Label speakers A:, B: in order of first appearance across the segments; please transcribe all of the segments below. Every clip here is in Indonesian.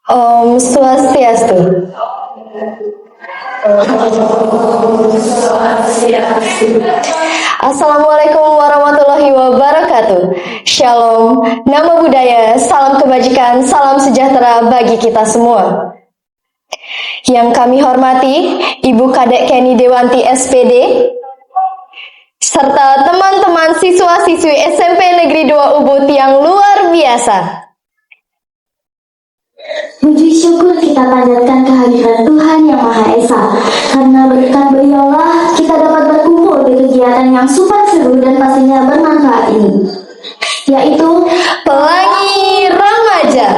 A: Om Swastiastu. Assalamualaikum warahmatullahi wabarakatuh. Shalom, nama budaya, salam kebajikan, salam sejahtera bagi kita semua. Yang kami hormati Ibu Kadek Kenny Dewanti SPD, serta teman-teman siswa-siswi SMP Negeri 2 Ubud yang luar biasa.
B: Puji syukur kita panjatkan kehadiran Tuhan Yang Maha Esa. Karena berkat Beliaulah kita dapat berkumpul di kegiatan yang super seru dan pastinya bermanfaat ini, yaitu
A: Pelangi Remaja.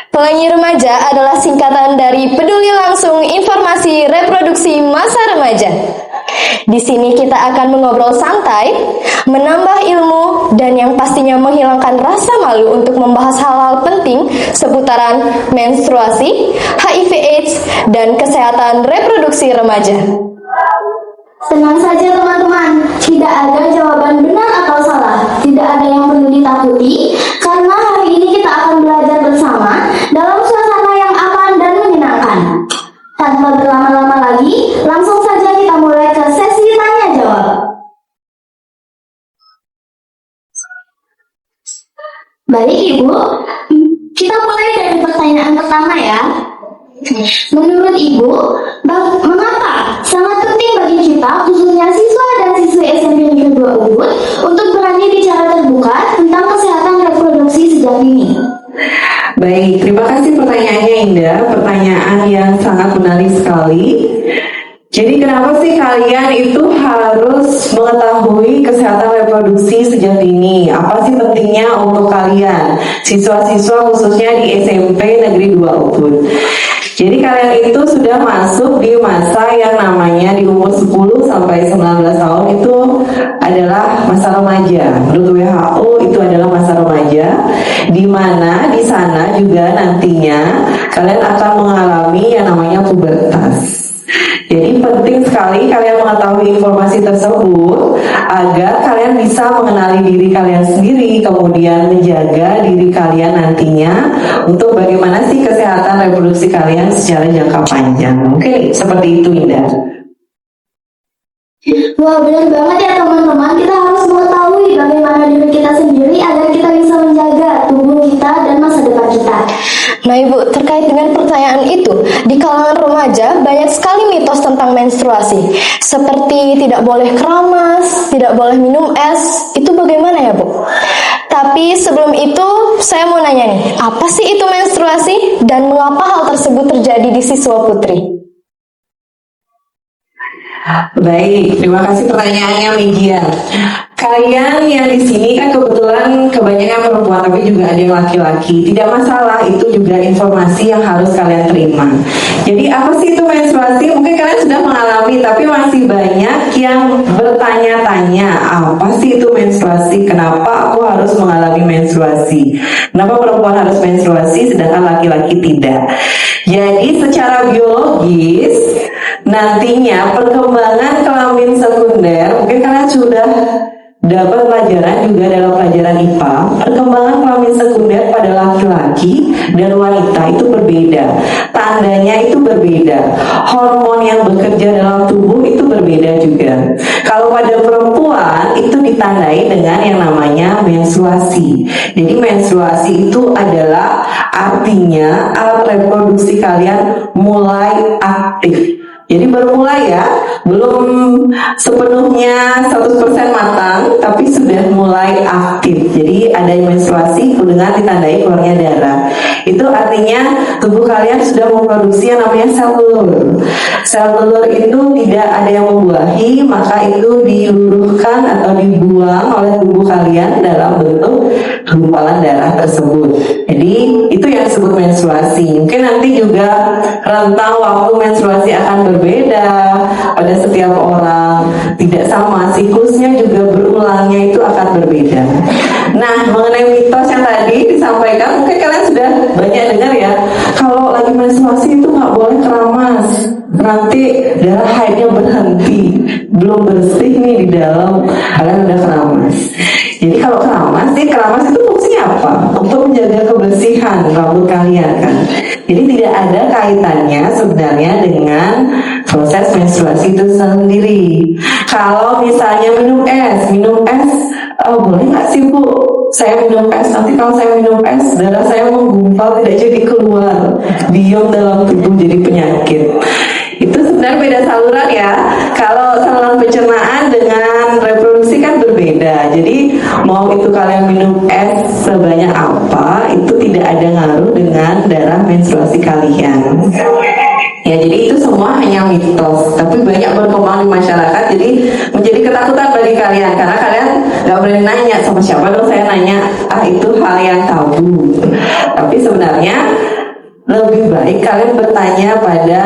A: Pelangi Remaja adalah singkatan dari Peduli Langsung Informasi Reproduksi Masa Remaja. Di sini kita akan mengobrol santai, menambah ilmu, dan yang pastinya menghilangkan rasa malu untuk membahas hal-hal penting seputaran menstruasi, HIV/AIDS, dan kesehatan reproduksi remaja.
B: Tenang saja teman-teman, tidak ada jawaban benar atau salah, tidak ada yang perlu ditakuti, karena hari ini kita akan belajar bersama dalam suasana yang aman dan menyenangkan. Tanpa berlama-lama lagi, langsung saja kita mulai ke sesi tanya-jawab. Baik Ibu, kita mulai dari pertanyaan pertama ya. Menurut Ibu, mengapa sangat penting bagi kita, khususnya siswa dan siswi SMP Negeri 2 Ubud, untuk berani bicara terbuka tentang kesehatan reproduksi sejak dini?
C: Baik, terima kasih pertanyaannya Indah. Pertanyaan yang sangat menarik sekali. Jadi kenapa sih kalian itu harus mengetahui kesehatan reproduksi sejak dini? Apa sih pentingnya untuk kalian, siswa-siswa khususnya di SMP Negeri 2 Ubud? Jadi kalian itu sudah masuk di masa yang namanya di umur 10 sampai 19 tahun itu adalah masa remaja. Menurut WHO itu adalah masa remaja, di mana di sana juga nantinya kalian akan mengalami yang namanya pubertas. Jadi penting sekali kalian mengetahui informasi tersebut agar kalian bisa mengenali diri kalian sendiri, kemudian menjaga diri kalian nantinya untuk bagaimana sih kesehatan reproduksi kalian secara jangka panjang. Oke, seperti itu Indah.
B: Wah, benar banget ya teman-teman, kita harus mengetahui bagaimana diri kita sendiri agar kita bisa menjaga tubuh kita dan masa depan kita.
A: Nah Ibu, terkait dengan pertanyaan itu, di kalangan remaja banyak sekali mitos tentang menstruasi, seperti tidak boleh keramas, tidak boleh minum es. Itu bagaimana ya Bu? Tapi sebelum itu, saya mau nanya nih, apa sih itu menstruasi dan mengapa hal tersebut terjadi di siswa putri?
C: Baik, terima kasih pertanyaannya Megia. Kalian yang di sini kan kebetulan kebanyakan perempuan, tapi juga ada yang laki-laki. Tidak masalah, itu juga informasi yang harus kalian terima. Jadi apa sih itu menstruasi? Mungkin kalian sudah mengalami, tapi masih banyak yang bertanya-tanya, apa sih itu menstruasi? Kenapa aku harus mengalami menstruasi? Kenapa perempuan harus menstruasi sedangkan laki-laki tidak? Jadi secara biologis, nantinya perkembangan kelamin sekunder, mungkin kalian sudah dapat pelajaran juga dalam pelajaran IPA, perkembangan kelamin sekunder pada laki-laki dan wanita itu berbeda, tandanya itu berbeda, hormon yang bekerja dalam tubuh itu berbeda juga. Kalau pada perempuan itu ditandai dengan yang namanya menstruasi. Jadi menstruasi itu adalah artinya alat reproduksi kalian mulai aktif. Jadi baru mulai ya, belum sepenuhnya 100% matang, tapi sudah mulai aktif. Jadi ada menstruasi dengan ditandai keluarnya darah. Itu artinya tubuh kalian sudah memproduksi yang namanya sel telur. Sel telur itu tidak ada yang membuahi, maka itu diluruhkan atau dibuang oleh tubuh kalian dalam bentuk gumpalan darah tersebut. Jadi itu yang disebut menstruasi. Mungkin nanti juga rentang waktu menstruasi akan berbeda pada setiap orang, tidak sama, siklusnya juga berulangnya itu akan berbeda. Nah, mengenai mitos yang tadi disampaikan, mungkin kalian sudah banyak dengar ya, kalau lagi menstruasi itu nggak boleh keramas, nanti darah haidnya berhenti, belum bersih nih di dalam, kalian udah keramas. Jadi kalau keramas itu fungsinya apa? Untuk menjaga kebersihan kebersihan rambut kalian kan. Jadi tidak ada kaitannya sebenarnya dengan proses menstruasi itu sendiri. Kalau misalnya minum es, boleh nggak sih Bu? Saya minum es, nanti kalau saya minum es, darah saya menggumpal tidak jadi keluar, biom dalam tubuh jadi penyakit. Itu sebenarnya beda saluran ya. Kalau saluran pencernaan dengan reproduksi kan berbeda. Jadi mau itu kalian minum es sebanyak apa, itu tidak ada ngaruh dengan darah menstruasi kalian. Ya, jadi itu semua hanya mitos, tapi banyak berkembang di masyarakat, jadi menjadi ketakutan bagi kalian karena kalian nggak berani nanya sama siapa dong saya nanya, itu hal yang tabu. Tapi sebenarnya lebih baik kalian bertanya pada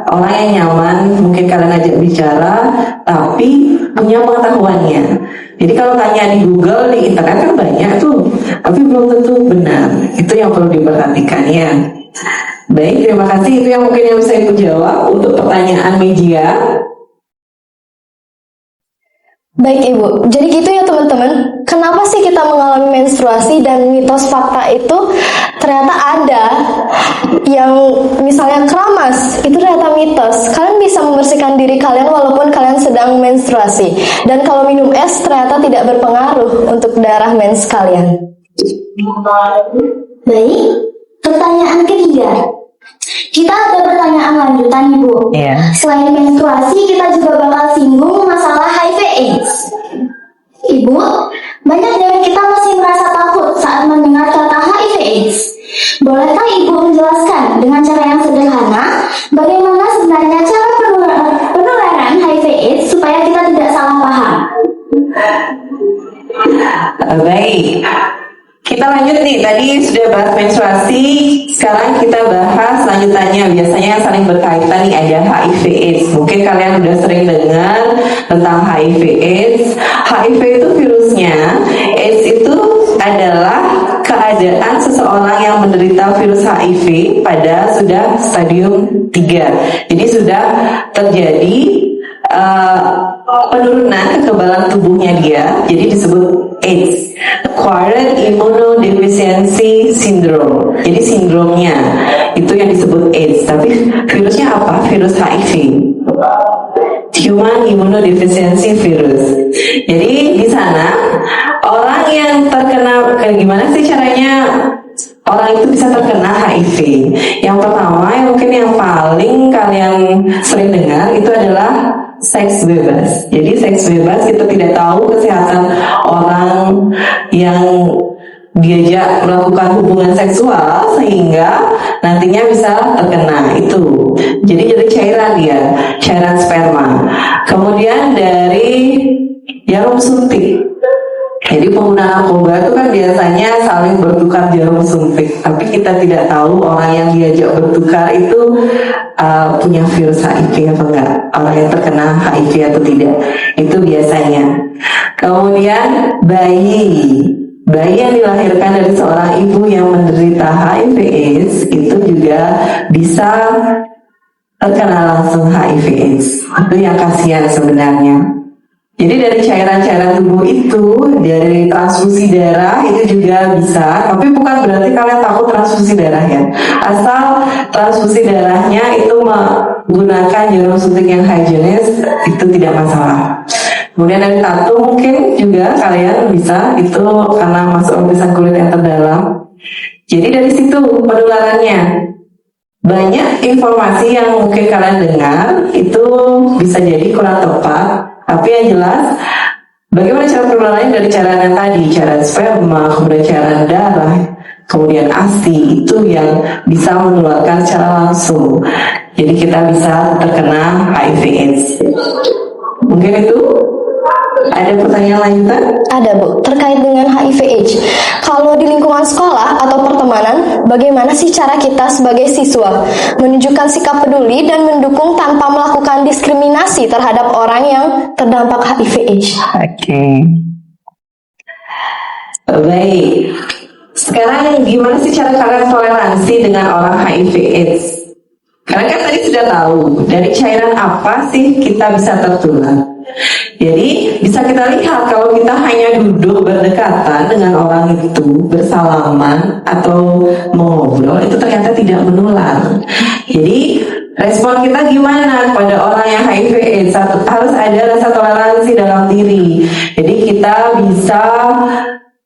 C: orang yang nyaman, mungkin kalian ajak bicara, tapi punya pengetahuannya. Jadi kalau tanya di Google, di internet kan banyak tuh, tapi belum tentu benar. Itu yang perlu diperhatikan ya. Baik, terima kasih. Itu yang mungkin yang bisa Ibu jawab untuk pertanyaan media.
A: Baik Ibu, jadi gitu ya teman-teman. Kenapa sih kita mengalami menstruasi dan mitos fakta itu ternyata ada. Yang misalnya keramas, itu ternyata mitos. Kalian bisa membersihkan diri kalian walaupun kalian sedang menstruasi. Dan kalau minum es ternyata tidak berpengaruh untuk darah mens kalian.
B: Baik, pertanyaan ketiga. Kita ada pertanyaan lanjutan Ibu. Selain menstruasi, kita juga bakal singgung masalah HIV/AIDS. Ibu, banyak dari kita masih merasa takut saat mendengar kata HIV/AIDS. Bolehkah Ibu menjelaskan dengan cara yang sederhana bagaimana sebenarnya cara penularan HIV/AIDS supaya kita tidak salah paham?
C: Baik, kita lanjut nih. Tadi sudah bahas menstruasi, sekarang kita bahas lanjutannya. Biasanya yang saling berkaitan nih ada HIV/AIDS. Mungkin kalian udah sering dengar tentang HIV/AIDS. HIV itu virusnya, AIDS itu adalah keadaan seseorang yang menderita virus HIV pada sudah stadium 3. Jadi sudah terjadi penurunan kekebalan tubuhnya dia, jadi disebut AIDS, Acquired Immunodeficiency Syndrome. Jadi sindromnya itu yang disebut AIDS. Tapi virusnya apa? Virus HIV, Human Immunodeficiency Virus. Jadi di sana orang yang terkena, gimana sih caranya orang itu bisa terkena HIV? Yang pertama, mungkin yang paling kalian sering dengar itu adalah seks bebas. Jadi seks bebas, kita tidak tahu kesehatan orang yang diajak melakukan hubungan seksual sehingga nantinya bisa terkena itu. Jadi cairan dia, cairan sperma. Kemudian dari jarum suntik. Jadi pengguna narkoba itu kan biasanya saling bertukar jarum suntik, tapi kita tidak tahu orang yang diajak bertukar itu punya virus HIV atau enggak, orang yang terkena HIV atau tidak, itu biasanya. Kemudian bayi yang dilahirkan dari seorang ibu yang menderita HIV/AIDS itu juga bisa terkena langsung HIV/AIDS. Itu yang kasihan sebenarnya. Jadi dari cairan-cairan tubuh itu, dari transfusi darah itu juga bisa, tapi bukan berarti kalian takut transfusi darah ya. Asal transfusi darahnya itu menggunakan jarum suntik yang higienis, itu tidak masalah. Kemudian dari tato mungkin juga kalian bisa, itu karena masuk lapisan kulit yang terdalam. Jadi dari situ penularannya. Banyak informasi yang mungkin kalian dengar itu bisa jadi kurang tepat. Tapi yang jelas, bagaimana cara penularannya dari cairan yang tadi, cairan sperma, kemudian cairan darah, kemudian ASI, itu yang bisa menularkan secara langsung. Jadi kita bisa terkena HIV/AIDS. Mungkin itu. Ada pertanyaan lanjutan?
A: Ada Bu, terkait dengan HIV/AIDS. Kalau di lingkungan sekolah atau pertemanan, bagaimana sih cara kita sebagai siswa menunjukkan sikap peduli dan mendukung tanpa melakukan diskriminasi terhadap orang yang terdampak HIV/AIDS?
C: Oke. Baik. Sekarang gimana sih cara kalian toleransi dengan orang HIV/AIDS? Kalian kan tadi sudah tahu dari cairan apa sih kita bisa tertular. Jadi bisa kita lihat kalau kita hanya duduk berdekatan dengan orang itu, bersalaman atau mengobrol, itu ternyata tidak menular. Jadi respon kita gimana pada orang yang HIV/AIDS? Harus ada rasa toleransi dalam diri. Jadi kita bisa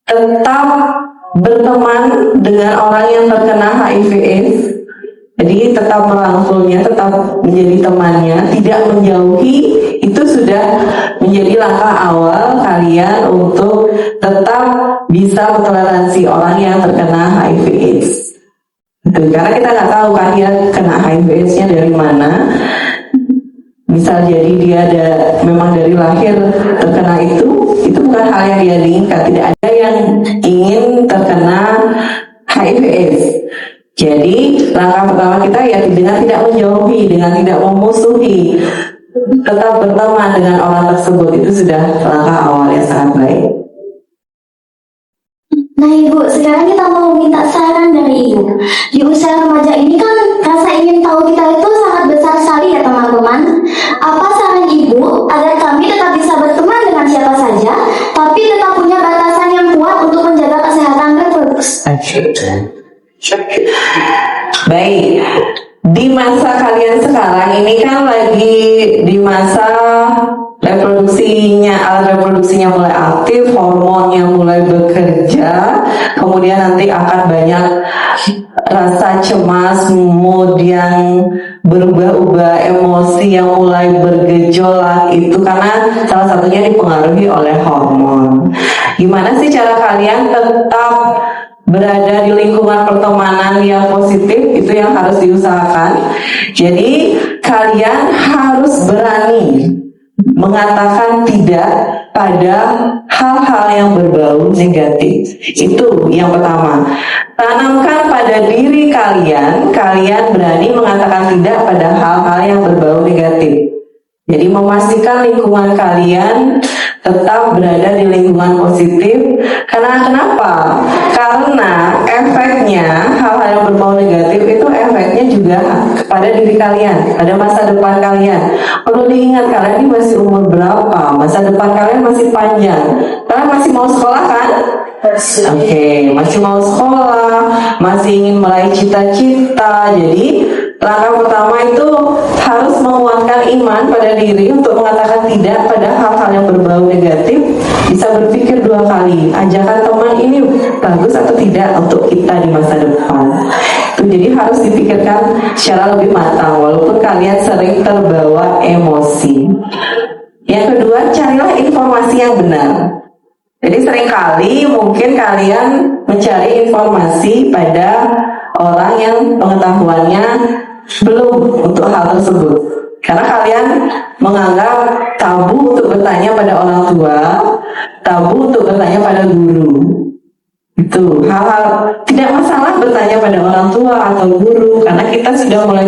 C: tetap berteman dengan orang yang terkena HIV/AIDS. Jadi tetap merangkulnya, tetap menjadi temannya, tidak menjauhi. Itu sudah menjadi langkah awal kalian untuk tetap bisa mentoleransi orang yang terkena HIV/AIDS. Karena kita nggak tahu kan dia kena HIV/AIDS-nya dari mana. Misal jadi dia memang dari lahir terkena itu bukan hal yang dia inginkan. Tidak ada yang ingin terkena HIV/AIDS. Jadi langkah pertama kita ya dengan tidak menjauhi, dengan tidak memusuhi, tetap berteman dengan orang tersebut, itu sudah langkah awal yang sangat baik.
B: Nah Ibu, sekarang kita mau minta saran dari Ibu. Di usia remaja ini kan rasa ingin tahu kita itu sangat besar sekali ya teman-teman. Apa saran Ibu agar kami tetap bisa berteman dengan siapa saja, tapi tetap punya batasan yang kuat untuk menjaga kesehatan reproduksi?
C: Baik, di masa kalian sekarang ini kan lagi di masa alat reproduksinya mulai aktif, hormonnya mulai bekerja, kemudian nanti akan banyak rasa cemas, mood yang berubah-ubah, emosi yang mulai bergejolak, itu karena salah satunya dipengaruhi oleh hormon. Gimana sih cara kalian tetap berada di lingkungan pertemanan yang positif? Itu yang harus diusahakan. Jadi kalian harus berani mengatakan tidak pada hal-hal yang berbau negatif. Itu yang pertama. Tanamkan pada diri kalian berani mengatakan tidak pada hal-hal yang berbau negatif. Jadi memastikan lingkungan kalian tetap berada di lingkungan positif. Karena kenapa? Karena efeknya hal-hal yang berbau negatif itu efeknya juga kepada diri kalian, pada masa depan kalian. Perlu diingat, kalian ini masih umur berapa? Masa depan kalian masih panjang. Kalian masih mau sekolah kan? Oke, masih mau sekolah, masih ingin meraih cita-cita. Jadi langkah pertama itu harus menguatkan iman pada diri untuk mengatakan tidak pada hal-hal yang berbau negatif. Bisa berpikir 2 kali, ajakan teman ini bagus atau tidak untuk kita di masa depan. Itu jadi harus dipikirkan secara lebih matang, walaupun kalian sering terbawa emosi. Yang kedua, carilah informasi yang benar. Jadi seringkali mungkin kalian mencari informasi pada orang yang pengetahuannya belum untuk hal tersebut. Karena kalian menganggap tabu untuk bertanya pada orang tua, tabu untuk bertanya pada guru. Itu hal-hal tidak masalah bertanya pada orang tua atau guru, karena kita sudah mulai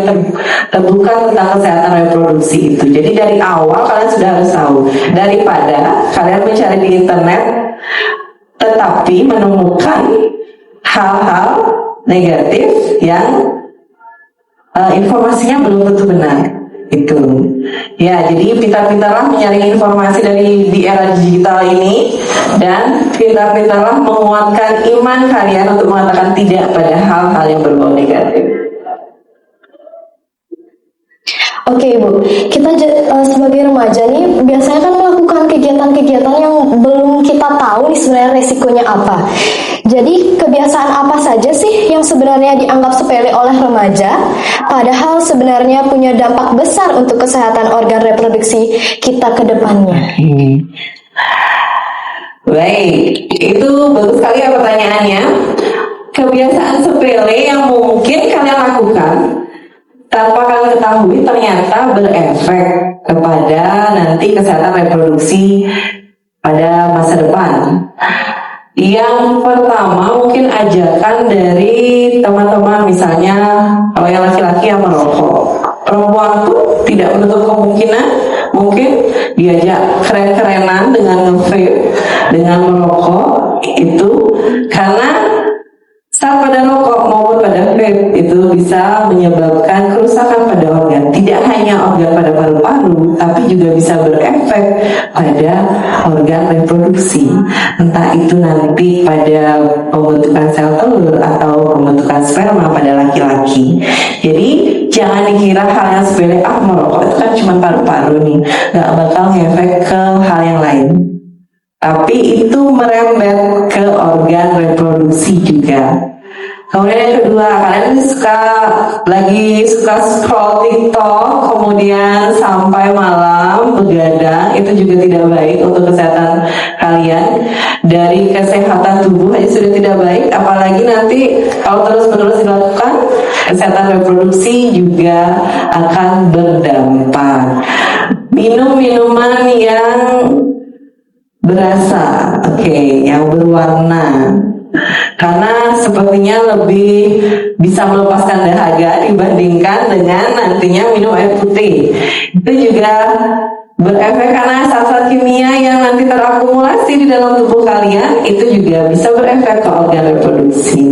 C: terbuka tentang kesehatan reproduksi itu. Jadi dari awal kalian sudah harus tahu, daripada kalian mencari di internet tetapi menemukan hal-hal negatif yang informasinya belum tentu benar. Itu ya, jadi pintar-pintarlah mencari informasi di era digital ini, dan pintar-pintarlah menguatkan iman kalian untuk mengatakan tidak pada hal-hal yang berbau negatif.
A: Oke Ibu, kita sebagai remaja nih biasanya kan melakukan kegiatan-kegiatan yang belum kita tahu nih sebenarnya resikonya apa. Jadi kebiasaan apa saja sih yang sebenarnya dianggap sepele oleh remaja, padahal sebenarnya punya dampak besar untuk kesehatan organ reproduksi kita ke depannya?
C: Baik, itu bagus sekali ya pertanyaannya. Kebiasaan sepele yang mungkin kalian lakukan tanpa kalian ketahui ternyata berefek kepada nanti kesehatan reproduksi pada masa depan. Yang pertama mungkin ajakan dari teman-teman, misalnya kalau yang laki-laki yang merokok, perempuan pun tidak menutup kemungkinan mungkin diajak keren-kerenan dengan nge-vape, dengan merokok itu, karena saat pada rokok maupun pada vape itu bisa menyebabkan kerusakan pada organ. Tidak tidak hanya organ pada paru-paru, tapi juga bisa berefek pada organ reproduksi. Entah itu nanti pada pembentukan sel telur atau pembentukan sperma pada laki-laki. Jadi jangan dikira hal yang sepele, merokok itu kan cuma paru-paru nih, nggak bakal ngefek ke hal yang lain. Tapi itu merembet ke organ reproduksi juga. Kemudian yang kedua, kalian lagi suka scroll TikTok, kemudian sampai malam begadang, itu juga tidak baik untuk kesehatan kalian. Dari kesehatan tubuh aja sudah tidak baik, apalagi nanti kalau terus-menerus dilakukan, kesehatan reproduksi juga akan berdampak. Minum minuman yang berasa, yang berwarna, karena sepertinya lebih bisa melepaskan dahaga dibandingkan dengan nantinya minum air putih. Itu juga berefek karena zat-zat kimia yang nanti terakumulasi di dalam tubuh kalian itu juga bisa berefek ke organ reproduksi.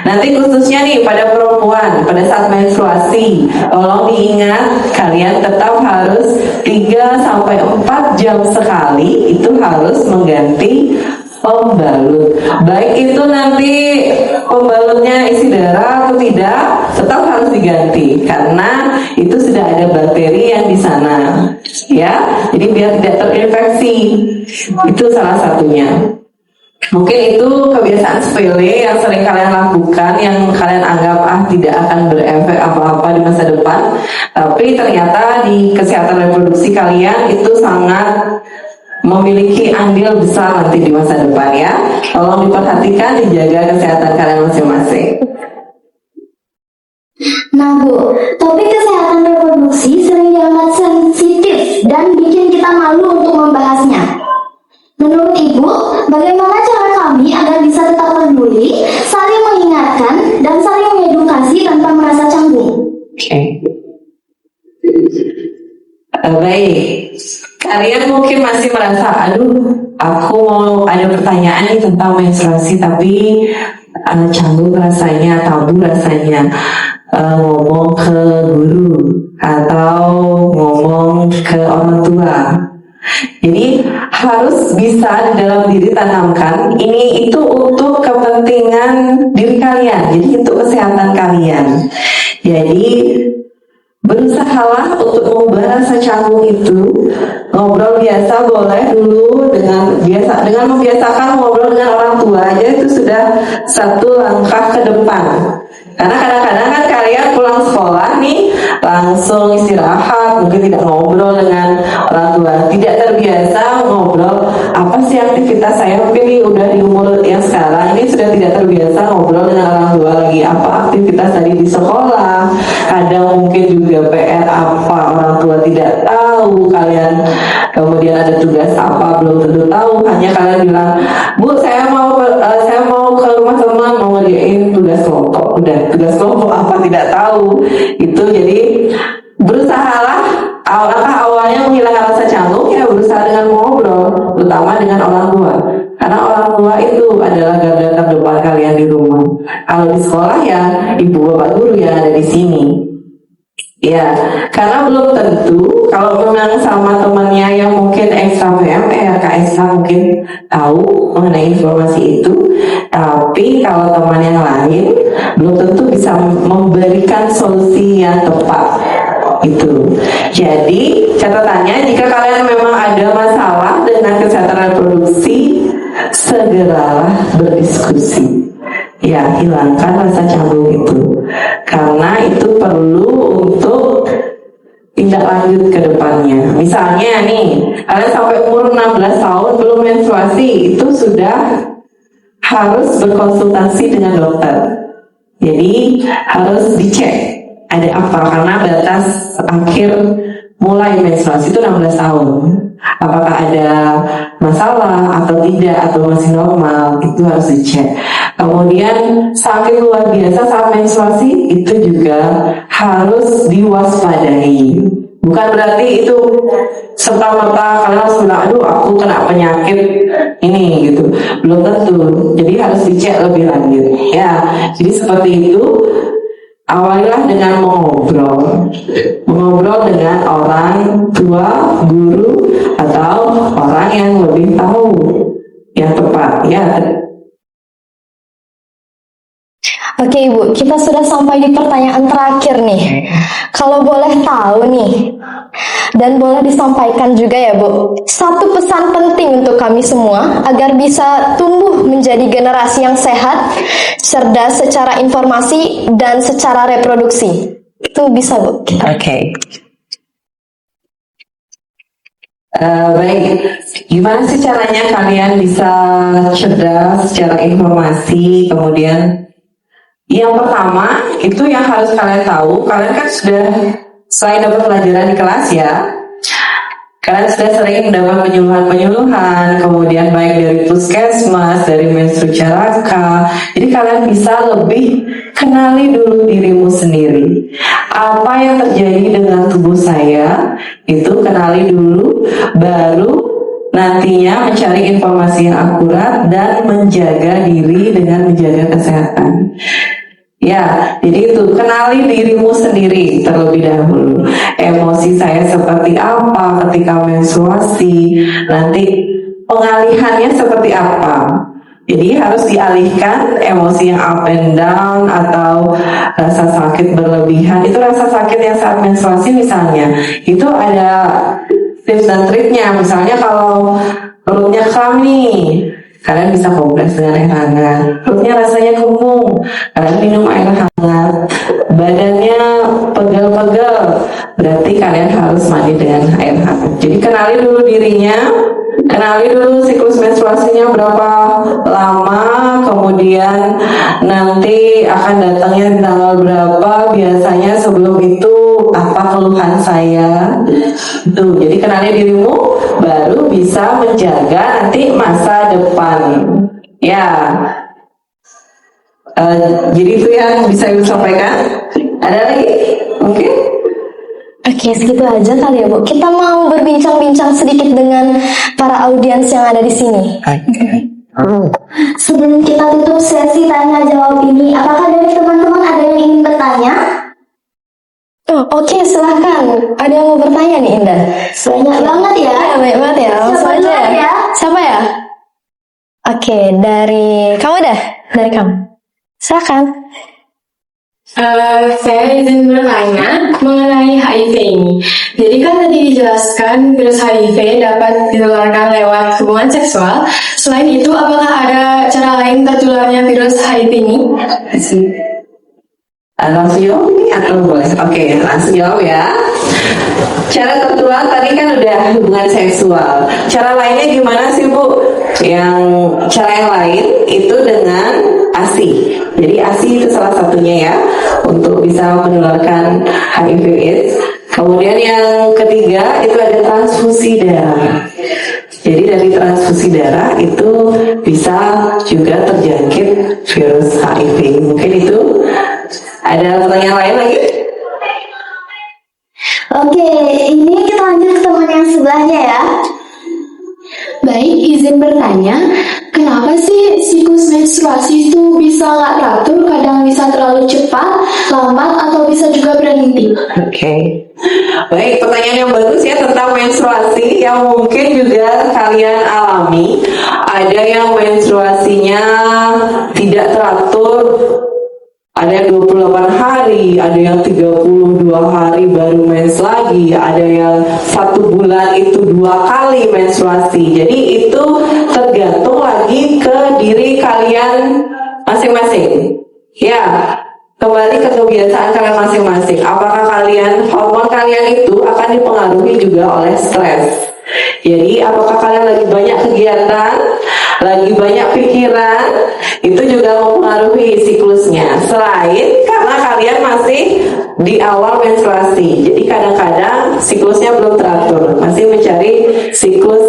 C: Nanti khususnya nih pada perempuan, pada saat menstruasi, tolong diingat kalian tetap harus 3-4 jam sekali itu harus mengganti pembalut. Baik itu nanti pembalutnya isi darah atau tidak, tetap harus diganti karena itu sudah ada bakteri yang di sana, ya. Jadi biar tidak terinfeksi. Itu salah satunya. Mungkin itu kebiasaan sepele yang sering kalian lakukan, yang kalian anggap tidak akan berefek apa-apa di masa depan, tapi ternyata di kesehatan reproduksi kalian itu sangat memiliki andil besar nanti di masa depan, ya. Tolong diperhatikan, dijaga kesehatan kalian masing-masing.
B: Nah Bu, topik kesehatan reproduksi sering dianggap sensitif dan bikin kita malu untuk membahasnya. Menurut Ibu, bagaimana cara kami agar bisa tetap peduli, saling mengingatkan, dan saling mengedukasi tanpa merasa canggung?
C: Baik, kalian mungkin masih merasa, aku mau ada pertanyaan nih tentang menstruasi, tapi canggung rasanya, tabu rasanya, ngomong ke guru atau ngomong ke orang tua. Jadi harus bisa di dalam diri tanamkan ini itu untuk kepentingan diri kalian, jadi untuk kesehatan kalian. Jadi berusahalah untuk mengubah rasa canggung itu. Ngobrol biasa boleh dulu dengan membiasakan ngobrol dengan orang tua aja itu sudah satu langkah ke depan. Karena kadang-kadang kan kalian pulang sekolah nih langsung istirahat, mungkin tidak ngobrol dengan orang tua, tidak terbiasa ngobrol apa sih aktivitas saya, mungkin nih udah di umur yang sekarang ini sudah tidak terbiasa ngobrol dengan orang tua lagi, apa aktivitas tadi di sekolah, kadang mungkin juga PR apa orang tua tidak tahu, kalian kemudian ada tugas apa belum tentu tahu, hanya kalian bilang, Bu saya mau ke rumah teman mau ngerjain tugas kelompok, udah tugas kelompok apa tidak tahu. Itu jadi berusahalah langkah awalnya menghilangkan rasa canggung, ya berusaha dengan ngobrol, terutama dengan orang tua, karena orang tua itu adalah garda terdepan kalian di rumah. Kalau di sekolah ya ibu bapak guru yang ada di sini. Ya, karena belum tentu kalau memang sama temannya yang mungkin ekstra VMR, KSK mungkin tahu mengenai informasi itu, tapi kalau teman yang lain belum tentu bisa memberikan solusi yang tepat itu. Jadi catatannya, jika kalian memang ada masalah dengan kesehatan reproduksi, segeralah berdiskusi. Ya, hilangkan rasa canggung itu, karena itu perlu untuk tindak lanjut ke depannya. Misalnya nih, kalian sampai umur 16 tahun belum menstruasi, itu sudah harus berkonsultasi dengan dokter. Jadi harus dicek ada apa, karena batas akhir mulai menstruasi itu 16 tahun. Apakah ada masalah atau tidak, atau masih normal, itu harus dicek. Kemudian sakit luar biasa saat menstruasi itu juga harus diwaspadai. Bukan berarti itu serta-merta kalian harus bilang, aku kena penyakit ini gitu. Belum tentu. Jadi harus dicek lebih lanjut. Ya, jadi seperti itu. Awalilah dengan mengobrol dengan orang tua, guru, atau orang yang lebih tahu yang tepat ya.
A: Oke Ibu, kita sudah sampai di pertanyaan terakhir nih. Kalau boleh tahu nih, dan boleh disampaikan juga ya Bu, satu pesan penting untuk kami semua agar bisa tumbuh menjadi generasi yang sehat, cerdas secara informasi dan secara reproduksi. Itu bisa Bu.
C: Oke. Baik, gimana sih caranya kalian bisa cerdas secara informasi? Kemudian yang pertama itu yang harus kalian tahu, kalian kan sudah selain dapat pelajaran di kelas ya, kalian sudah sering mendapat penyuluhan-penyuluhan, kemudian baik dari puskesmas, dari Menstru Caraka. Jadi kalian bisa lebih kenali dulu dirimu sendiri. Apa yang terjadi dengan tubuh saya, itu kenali dulu, baru nantinya mencari informasi yang akurat dan menjaga diri dengan menjaga kesehatan. Ya, jadi itu, kenali dirimu sendiri terlebih dahulu. Emosi saya seperti apa ketika menstruasi, nanti pengalihannya seperti apa. Jadi harus dialihkan emosi yang up and down atau rasa sakit berlebihan. Itu rasa sakit yang saat menstruasi misalnya, itu ada tips dan triknya. Misalnya kalau perutnya kram nih, kalian bisa kompres dengan air hangat. Perutnya rasanya kembung, kalian minum air hangat. Badannya pegel-pegel, berarti kalian harus mandi dengan air hangat. Jadi kenali dulu dirinya, kenali dulu siklus menstruasinya berapa lama, kemudian nanti akan datangnya di tanggal berapa, biasanya sebelum itu apa keluhan saya. Tuh, jadi kenali dirimu, baru bisa menjaga nanti masa depan. Ya, jadi itu yang bisa Ibu sampaikan. Ada lagi? Mungkin?
A: Oke, segitu aja kali ya Bu. Kita mau berbincang-bincang sedikit dengan para audiens yang ada di sini.
B: Sebelum kita tutup sesi tanya jawab ini, apakah dari teman-teman ada yang ingin bertanya?
A: Oh, oke, silahkan. Ada yang mau bertanya nih Indah?
B: Banyak banget ya.
A: Ya, banyak banget ya. Langsung
B: Siapa
A: aja
B: duluan
A: ya.
B: ya?
A: Siapa ya? Oke, dari kamu dah. Dari kamu. Silahkan.
D: Saya izin bertanya mengenai HIV ini. Jadi kan tadi dijelaskan virus HIV dapat ditularkan lewat hubungan seksual. Selain itu, apakah ada cara lain tertularnya virus HIV ini?
C: Langsung jawab nih atau boleh? Oke, langsung jawab ya. Cara tertular tadi kan udah hubungan seksual. Cara lainnya gimana sih Bu? Cara yang lain itu dengan ASI. Jadi ASI itu salah satunya ya untuk bisa menularkan HIV/AIDS. Kemudian yang ketiga itu ada transfusi darah. Jadi dari transfusi darah itu bisa juga terjangkit virus HIV. Mungkin itu. Ada pertanyaan lain lagi?
B: Oke, ini kita lanjut ke teman yang sebelahnya ya.
D: Baik, izin bertanya, kenapa sih siklus menstruasi itu bisa nggak teratur, kadang bisa terlalu cepat, lambat, atau bisa juga berhenti?
C: Oke. Baik, pertanyaan yang bagus ya tentang menstruasi yang mungkin juga kalian alami. Ada yang menstruasinya tidak teratur, ada yang 28 hari, ada yang 32 hari baru mens lagi, ada yang 1 bulan itu 2 kali menstruasi. Jadi itu tergantung lagi ke diri kalian masing-masing. Ya, kembali ke kebiasaan kalian masing-masing. Apakah hormon kalian itu akan dipengaruhi juga oleh stres. Jadi apakah kalian lagi banyak kegiatan, lagi banyak pikiran, itu juga mempengaruhi siklusnya. Selain karena kalian masih di awal menstruasi, jadi kadang-kadang siklusnya belum teratur, masih mencari siklus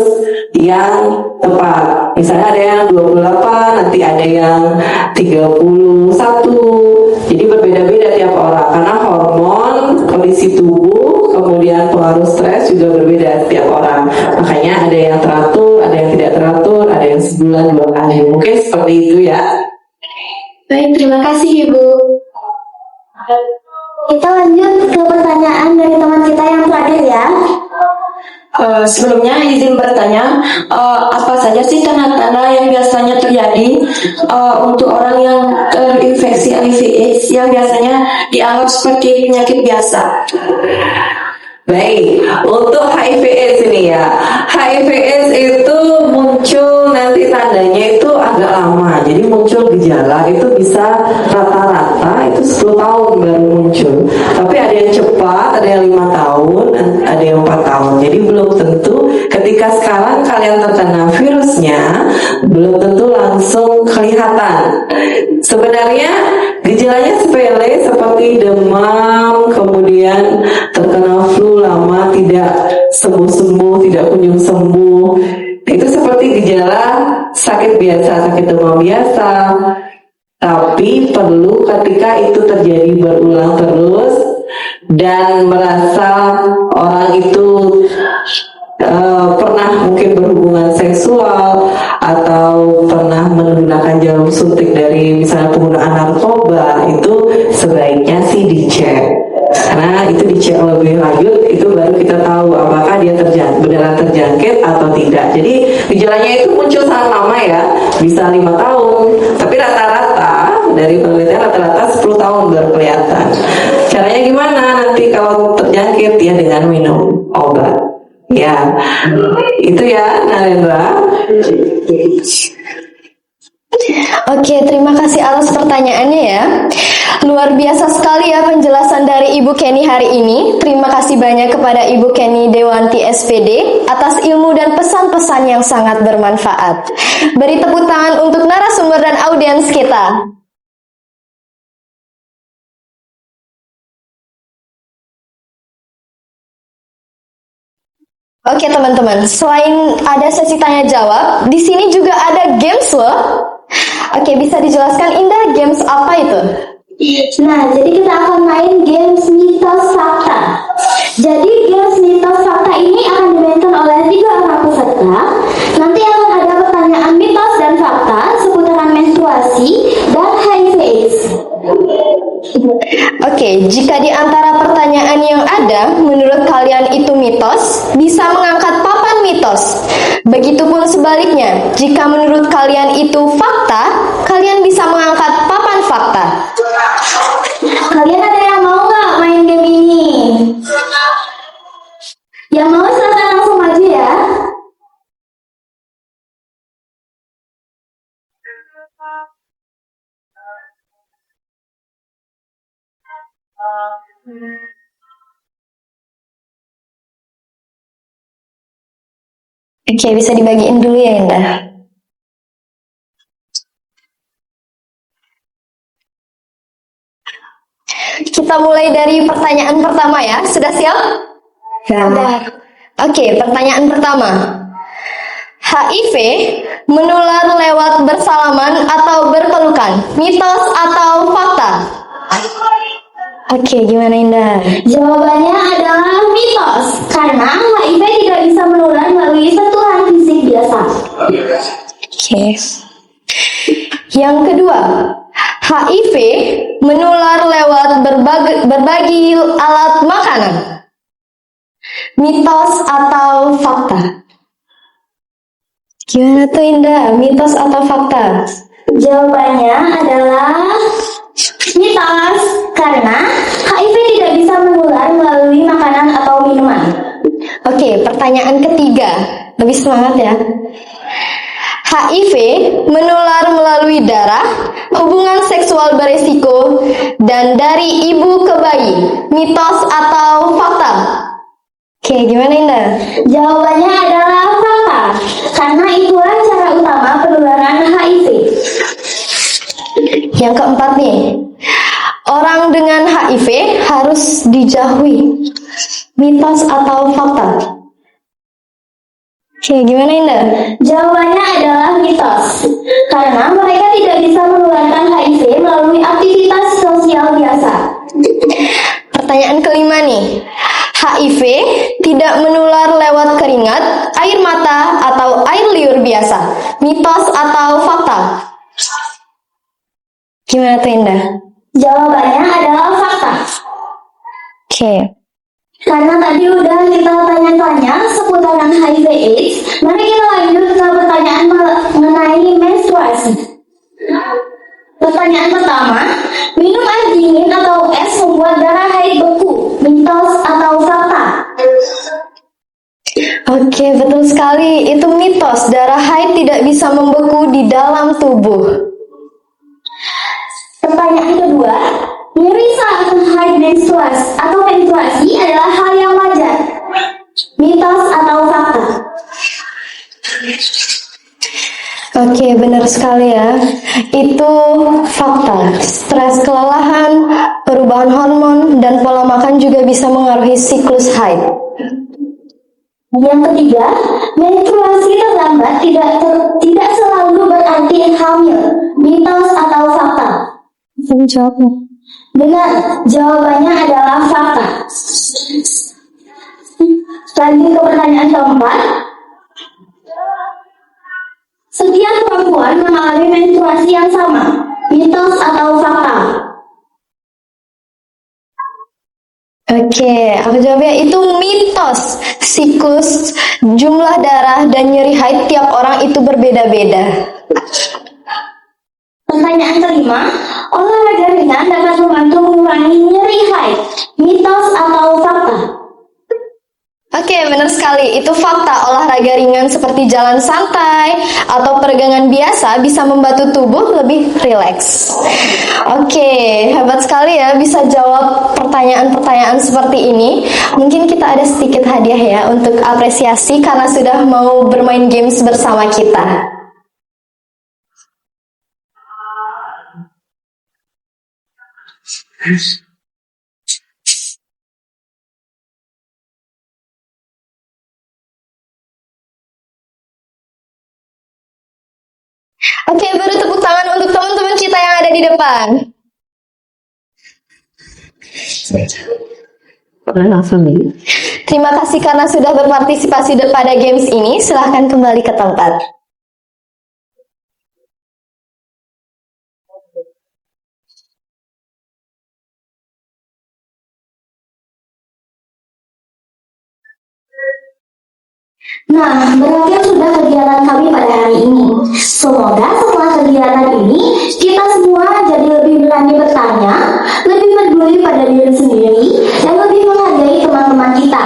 C: yang tepat. Misalnya ada yang 28, nanti ada yang 31. Jadi berbeda-beda tiap orang karena hormon, kondisi tubuh, kemudian pengaruh stres juga berbeda tiap orang. Makanya ada yang teratur, ada yang tidak teratur, ada yang sebulan 2 kali. Mungkin seperti itu ya.
D: Baik, terima kasih Ibu.
B: Kita lanjut ke pertanyaan dari teman kita yang terakhir ya.
D: Sebelumnya izin bertanya, apa saja sih tanda-tanda yang biasanya terjadi untuk orang yang terinfeksi HIV/AIDS yang biasanya dianggap seperti penyakit biasa?
C: Baik, untuk HIV/AIDS ini ya, HIV/AIDS itu muncul nanti tandanya itu agak lama. Jadi muncul gejala itu bisa rata-rata itu 10 tahun baru muncul. Tapi ada yang cepat, ada yang 5 tahun, ada yang 4 tahun. Jadi belum tentu ketika sekarang kalian terkena virusnya, belum tentu langsung kelihatan. Sebenarnya gejalanya sepele seperti demam, kemudian terkena flu lama tidak sembuh-sembuh, tidak kunjung sembuh. Itu seperti gejala sakit biasa, sakit demam biasa. Tapi perlu ketika itu terjadi berulang terus dan merasa orang itu pernah mungkin berhubungan seksual atau pernah menggunakan jarum suntik dari misalnya penggunaan narkoba, itu sebaiknya sih dicek. Karena itu dicek lebih lanjut, itu baru kita tahu apakah dia beneran terjangkit atau tidak. Jadi gejalanya itu muncul sangat lama ya, bisa 5 tahun. Tapi rata-rata dari penelitian rata-rata 10 tahun baru kelihatan. Caranya gimana nanti kalau terjangkit? Ya dengan minum obat. Ya, itu ya Narendra.
A: Oke, terima kasih atas pertanyaannya ya. Luar biasa sekali ya penjelasan dari Ibu Kenny hari ini. Terima kasih banyak kepada Ibu Kenny Dewanti SPD atas ilmu dan pesan-pesan yang sangat bermanfaat. Beri tepuk tangan untuk narasumber dan audiens kita. Oke teman-teman, selain ada sesi tanya jawab, di sini juga ada games loh. Oke, bisa dijelaskan Indah games apa itu?
B: Nah, jadi kita akan main games mitos fakta. Jadi games mitos fakta ini akan dimainkan oleh 3 orang peserta. Nanti akan ada pertanyaan mitos dan fakta seputaran menstruasi dan HIV/AIDS.
A: Oke, jika di antara pertanyaan yang ada, menurut kalian itu mitos, bisa mengangkat papan mitos. Begitupun sebaliknya, jika menurut kalian itu fakta, kalian bisa mengangkat papan fakta.
B: Kalian ada yang mau nggak main game ini? Yang mau silahkan langsung maju ya.
A: Oke, bisa dibagiin dulu ya Indah. Kita mulai dari pertanyaan pertama ya. Sudah siap?
B: Sudah.
A: Oke, pertanyaan pertama. HIV menular lewat bersalaman atau berpelukan? Mitos atau fakta? Oke, gimana Indah?
B: Jawabannya adalah mitos, karena HIV tidak bisa menular melalui sentuhan fisik biasa.
A: Oke. Yang kedua, HIV menular lewat berbagi alat makanan. Mitos atau fakta? Gimana tuh Indah? Mitos atau fakta?
B: Jawabannya adalah mitos, karena HIV tidak bisa menular melalui makanan atau minuman.
A: Oke, pertanyaan ketiga. Lebih semangat ya. HIV menular melalui darah, hubungan seksual beresiko, dan dari ibu ke bayi. Mitos atau fakta? Oke, gimana Indah?
B: Jawabannya adalah fakta, karena itulah cara utama penularan HIV.
A: Yang keempat nih, orang dengan HIV harus dijauhi. Mitos atau fakta? Oke, gimana Indah?
B: Jawabannya adalah mitos, karena mereka tidak bisa menularkan HIV melalui aktivitas sosial biasa.
A: Pertanyaan kelima nih, HIV tidak menular lewat keringat, air mata, atau air liur biasa. Mitos atau fakta? Gimana tuh Indah?
B: Jawabannya adalah fakta,
A: Oke.
B: Karena tadi udah kita tanya-tanya seputaran HIV AIDS, mari kita lanjut ke pertanyaan mengenai menstruasi. Pertanyaan pertama, minum air dingin atau es membuat darah haid beku, mitos atau fakta?
A: Oke, betul sekali. Itu mitos. Darah haid tidak bisa membeku di dalam tubuh.
B: Pertanyaan kedua, nyeri saat haid menstruasi adalah hal yang wajar, mitos atau fakta?
A: Oke, benar sekali ya. Itu fakta. Stres, kelelahan, perubahan hormon, dan pola makan juga bisa mengaruhi siklus haid.
B: Yang ketiga, menstruasi terlambat tidak selalu berarti hamil, mitos atau fakta?
A: Jawabnya.
B: Benar, jawabannya adalah fakta. Lanjut ke pertanyaan keempat. Setiap perempuan mengalami menstruasi yang sama, mitos atau fakta?
A: Oke, aku jawabnya itu mitos. Siklus, jumlah darah, dan nyeri haid tiap orang itu berbeda-beda.
B: Pertanyaan kelima, olahraga ringan dapat membantu mengurangi nyeri haid, mitos atau fakta?
A: Oke, benar sekali. Itu fakta. Olahraga ringan seperti jalan santai atau peregangan biasa bisa membantu tubuh lebih rileks. Oke, hebat sekali ya bisa jawab pertanyaan-pertanyaan seperti ini. Mungkin kita ada sedikit hadiah ya untuk apresiasi karena sudah mau bermain games bersama kita. Oke, beri tepuk tangan untuk teman-teman kita yang ada di depan. Terima kasih karena sudah berpartisipasi pada games ini. Silahkan kembali ke tempat.
B: Nah, berakhir sudah kegiatan kami pada hari ini. Semoga setelah kegiatan ini, kita semua jadi lebih berani bertanya, lebih peduli pada diri sendiri, dan lebih menghargai teman-teman kita.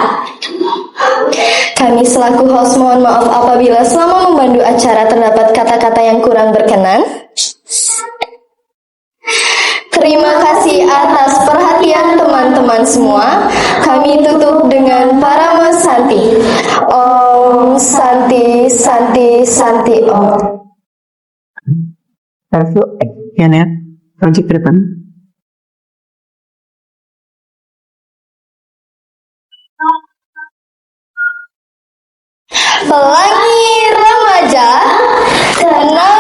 A: Kami selaku host mohon maaf apabila selama memandu acara terdapat kata-kata yang kurang berkenan. Terima kasih atas perhatian teman-teman semua. Kami tutup dengan Parama Santi. Om Santi Santi Santi Om.
C: Ya, Net. Lanjut ke depan.
A: Pelangi remaja, kenal